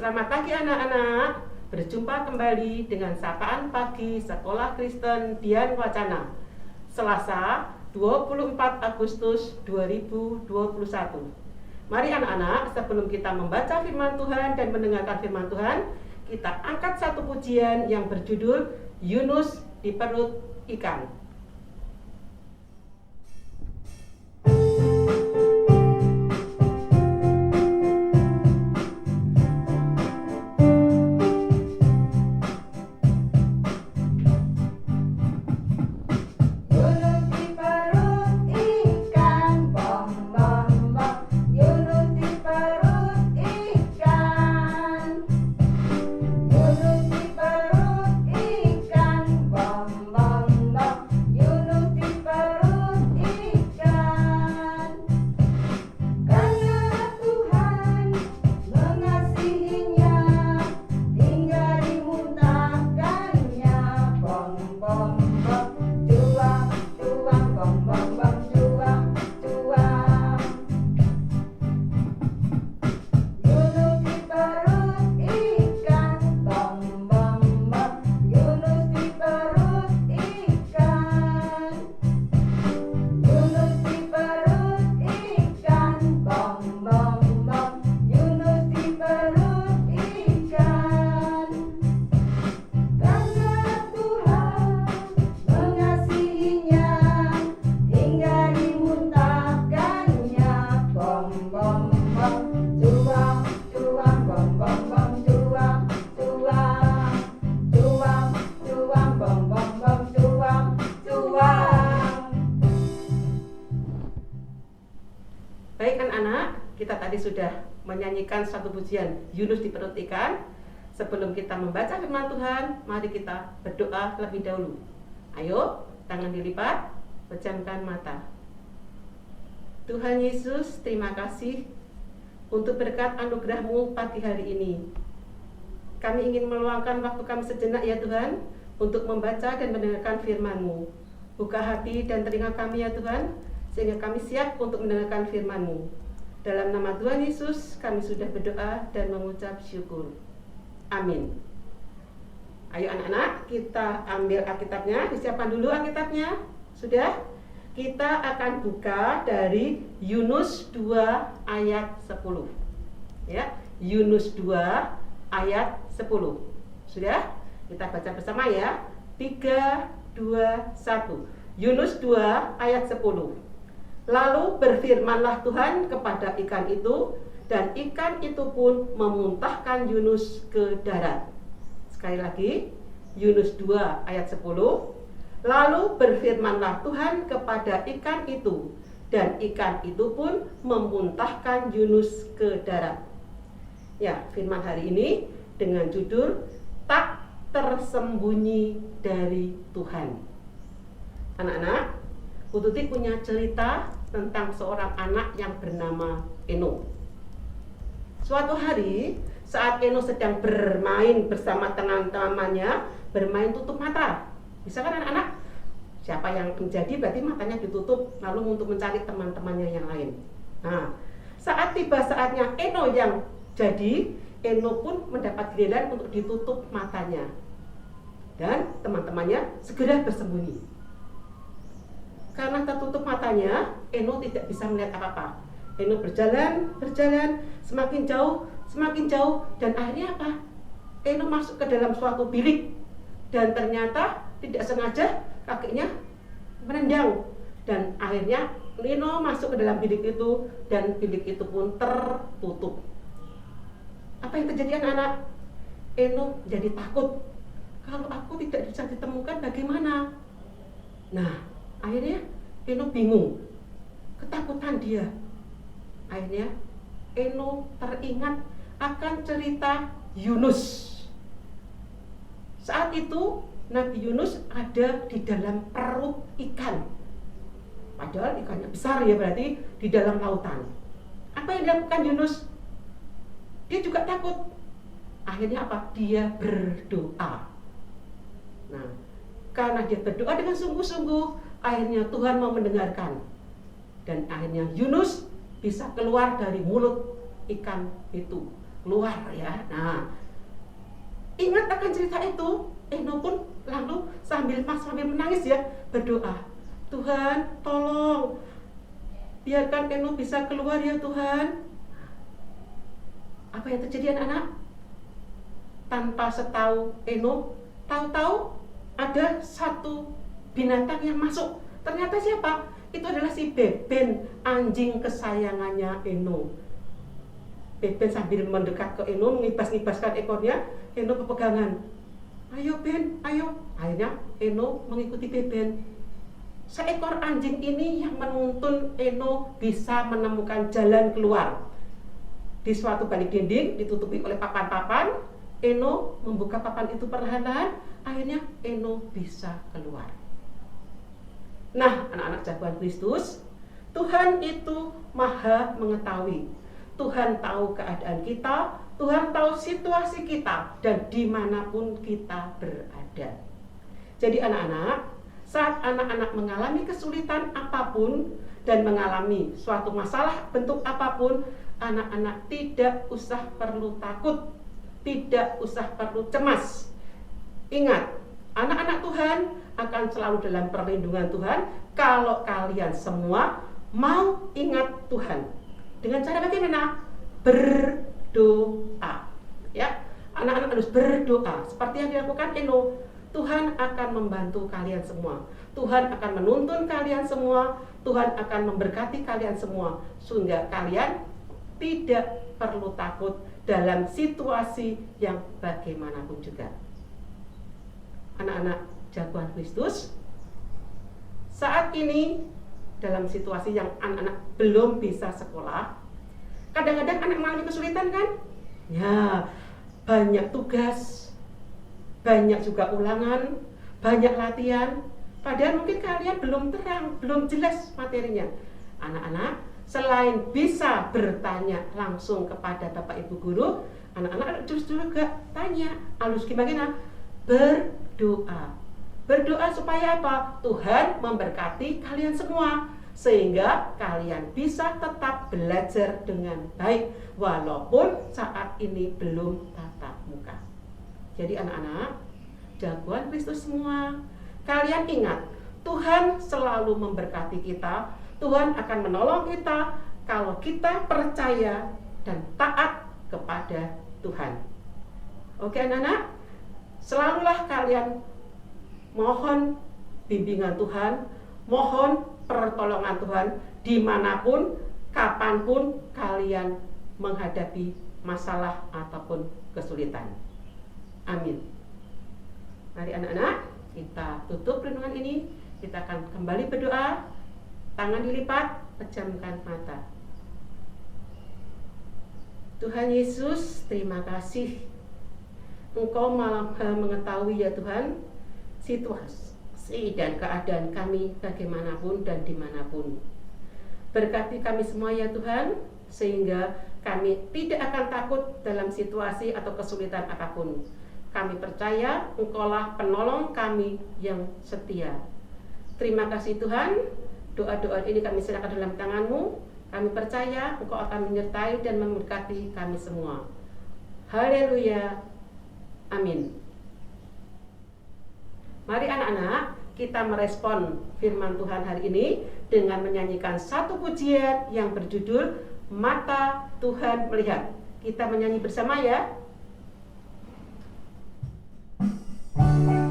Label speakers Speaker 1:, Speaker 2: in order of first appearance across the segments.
Speaker 1: Selamat pagi anak-anak. Berjumpa kembali dengan Sapaan Pagi Sekolah Kristen Dian Wacana. Selasa, 24 Agustus 2021. Mari anak-anak, sebelum kita membaca firman Tuhan dan mendengarkan firman Tuhan, kita angkat satu pujian yang berjudul Yunus di Perut Ikan. Baik anak-anak, kita tadi sudah menyanyikan satu pujian Yunus di Perut Ikan. Sebelum kita membaca firman Tuhan, mari kita berdoa terlebih dahulu. Ayo, tangan dilipat, pejamkan mata. Tuhan Yesus, terima kasih untuk berkat anugerah-Mu pagi hari ini. Kami ingin meluangkan waktu kami sejenak ya Tuhan, untuk membaca dan mendengarkan firman-Mu. Buka hati dan telinga kami ya Tuhan, sehingga kami siap untuk mendengarkan firman-Mu. Dalam nama Tuhan Yesus, kami sudah berdoa dan mengucap syukur. Amin. Ayo anak-anak, kita ambil Alkitabnya, disiapkan dulu Alkitabnya. Sudah? Kita akan buka dari Yunus 2 ayat 10. Ya, Yunus 2 ayat 10. Sudah? Kita baca bersama ya. 3, 2, 1. Yunus 2 ayat 10. Lalu berfirmanlah Tuhan kepada ikan itu, dan ikan itu pun memuntahkan Yunus ke darat. Sekali lagi, Yunus 2 ayat 10. Lalu berfirmanlah Tuhan kepada ikan itu, dan ikan itu pun memuntahkan Yunus ke darat. Ya, firman hari ini dengan judul Tak Tersembunyi dari Tuhan. Anak-anak, Bu Tuti punya cerita tentang seorang anak yang bernama Eno. Suatu hari saat Eno sedang bermain bersama teman-temannya, bermain tutup mata. Bisa kan anak-anak? Siapa yang menjadi berarti matanya ditutup lalu untuk mencari teman-temannya yang lain. Nah, saat tiba saatnya Eno yang jadi, Eno pun mendapat giliran untuk ditutup matanya. Dan teman-temannya segera bersembunyi. Karena tertutup matanya, Eno tidak bisa melihat apa-apa. Eno berjalan, semakin jauh, dan akhirnya apa? Eno masuk ke dalam suatu bilik, dan ternyata tidak sengaja kakinya menendang, dan akhirnya Eno masuk ke dalam bilik itu, dan bilik itu pun tertutup. Apa yang terjadi anak-anak? Eno jadi takut. Kalau aku tidak bisa ditemukan bagaimana? Nah, akhirnya Eno bingung, ketakutan dia. Akhirnya Eno teringat akan cerita Yunus. Saat itu Nabi Yunus ada di dalam perut ikan. Padahal ikannya besar ya, berarti di dalam lautan. Apa yang dilakukan Yunus? Dia juga takut. Akhirnya apa? Dia berdoa. Nah, karena dia berdoa dengan sungguh-sungguh, akhirnya Tuhan mau mendengarkan. Dan akhirnya Yunus bisa keluar dari mulut ikan itu. keluar ya. Nah, ingat akan cerita itu, Enoch pun lalu sambil menangis ya berdoa, Tuhan tolong biarkan Enoch bisa keluar ya Tuhan. Apa yang terjadi anak-anak? Tanpa setahu Enoch, tahu-tahu ada satu binatang yang masuk. Ternyata siapa? Itu adalah si Beben, anjing kesayangannya Enoch. Beben sambil mendekat ke Enoch, mengibas-ngibaskan ekornya. Enoch kepegangan. Ayo Ben, ayo. Akhirnya Enoch mengikuti Beben. Seekor anjing ini yang menuntun Enoch bisa menemukan jalan keluar. Di suatu balik dinding ditutupi oleh papan-papan, Enoch membuka papan itu perlahan-lahan. Akhirnya Enoch bisa keluar. Nah, anak-anak jagoan Kristus, Tuhan itu maha mengetahui. Tuhan tahu keadaan kita, Tuhan tahu situasi kita, dan dimanapun kita berada. Jadi anak-anak, saat anak-anak mengalami kesulitan apapun dan mengalami suatu masalah bentuk apapun, anak-anak tidak usah perlu takut, tidak usah perlu cemas. Ingat, anak-anak Tuhan akan selalu dalam perlindungan Tuhan kalau kalian semua mau ingat Tuhan. Dengan cara bagaimana? Berdoa. Ya, anak-anak harus berdoa seperti yang dilakukan Enoch. Tuhan akan membantu kalian semua. Tuhan akan menuntun kalian semua. Tuhan akan memberkati kalian semua sehingga kalian tidak perlu takut dalam situasi yang bagaimanapun juga. Anak-anak jagoan Kristus, saat ini dalam situasi yang anak-anak belum bisa sekolah, kadang-kadang anak mengalami kesulitan kan? Ya, banyak tugas, banyak juga ulangan, banyak latihan, padahal mungkin kalian belum terang, belum jelas materinya. Anak-anak, selain bisa bertanya langsung kepada Bapak Ibu Guru, anak-anak justru juga tanya, halus gimana? Berdoa. Berdoa supaya apa? Tuhan memberkati kalian semua sehingga kalian bisa tetap belajar dengan baik walaupun saat ini belum tatap muka. Jadi anak-anak jagoan Kristus semua, kalian ingat Tuhan selalu memberkati kita. Tuhan akan menolong kita kalau kita percaya dan taat kepada Tuhan. Oke anak-anak, selalulah kalian mohon bimbingan Tuhan, mohon pertolongan Tuhan dimanapun, kapanpun kalian menghadapi masalah ataupun kesulitan. Amin. Mari anak-anak, kita tutup renungan ini. Kita akan kembali berdoa. Tangan dilipat, pejamkan mata. Tuhan Yesus, terima kasih. Engkau maha mengetahui ya Tuhan situasi dan keadaan kami bagaimanapun dan dimanapun. Berkati kami semua ya Tuhan, sehingga kami tidak akan takut dalam situasi atau kesulitan apapun. Kami percaya Engkaulah penolong kami yang setia. Terima kasih Tuhan. Doa-doa ini kami serahkan dalam tangan-Mu. Kami percaya Engkau akan menyertai dan memberkati kami semua. Haleluya. Amin. Mari anak-anak, kita merespon firman Tuhan hari ini dengan menyanyikan satu pujian yang berjudul Mata Tuhan Melihat. Kita menyanyi bersama ya.
Speaker 2: Tuhan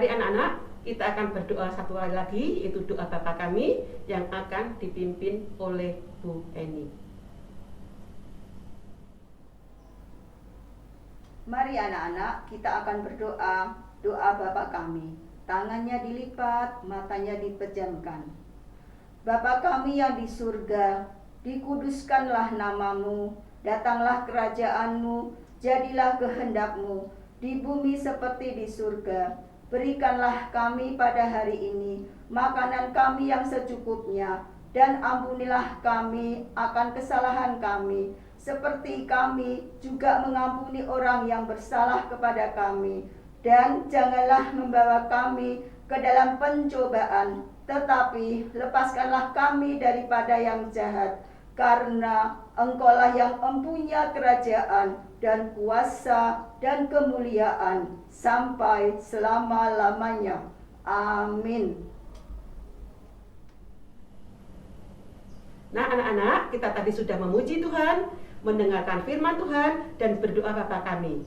Speaker 1: Mari anak-anak, kita akan berdoa satu kali lagi, yaitu doa Bapa kami yang akan dipimpin oleh Bu Eni.
Speaker 2: Mari anak-anak, kita akan berdoa, doa Bapa kami. Tangannya dilipat, matanya dipejamkan. Bapa kami yang di surga, dikuduskanlah namamu, datanglah kerajaanmu, jadilah kehendakmu, di bumi seperti di surga. Berikanlah kami pada hari ini makanan kami yang secukupnya, dan ampunilah kami akan kesalahan kami, seperti kami juga mengampuni orang yang bersalah kepada kami. Dan janganlah membawa kami ke dalam pencobaan, tetapi lepaskanlah kami daripada yang jahat, karena Engkaulah yang mempunyai kerajaan dan kuasa dan kemuliaan sampai selama-lamanya. Amin.
Speaker 1: Nah anak-anak, kita tadi sudah memuji Tuhan, mendengarkan firman Tuhan, dan berdoa Bapa kami.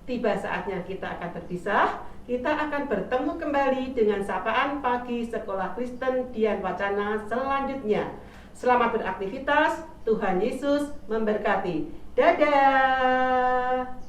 Speaker 1: Tiba saatnya kita akan berpisah. Kita akan bertemu kembali dengan sapaan pagi Sekolah Kristen Dian Wacana selanjutnya. Selamat beraktivitas, Tuhan Yesus memberkati. Dadah.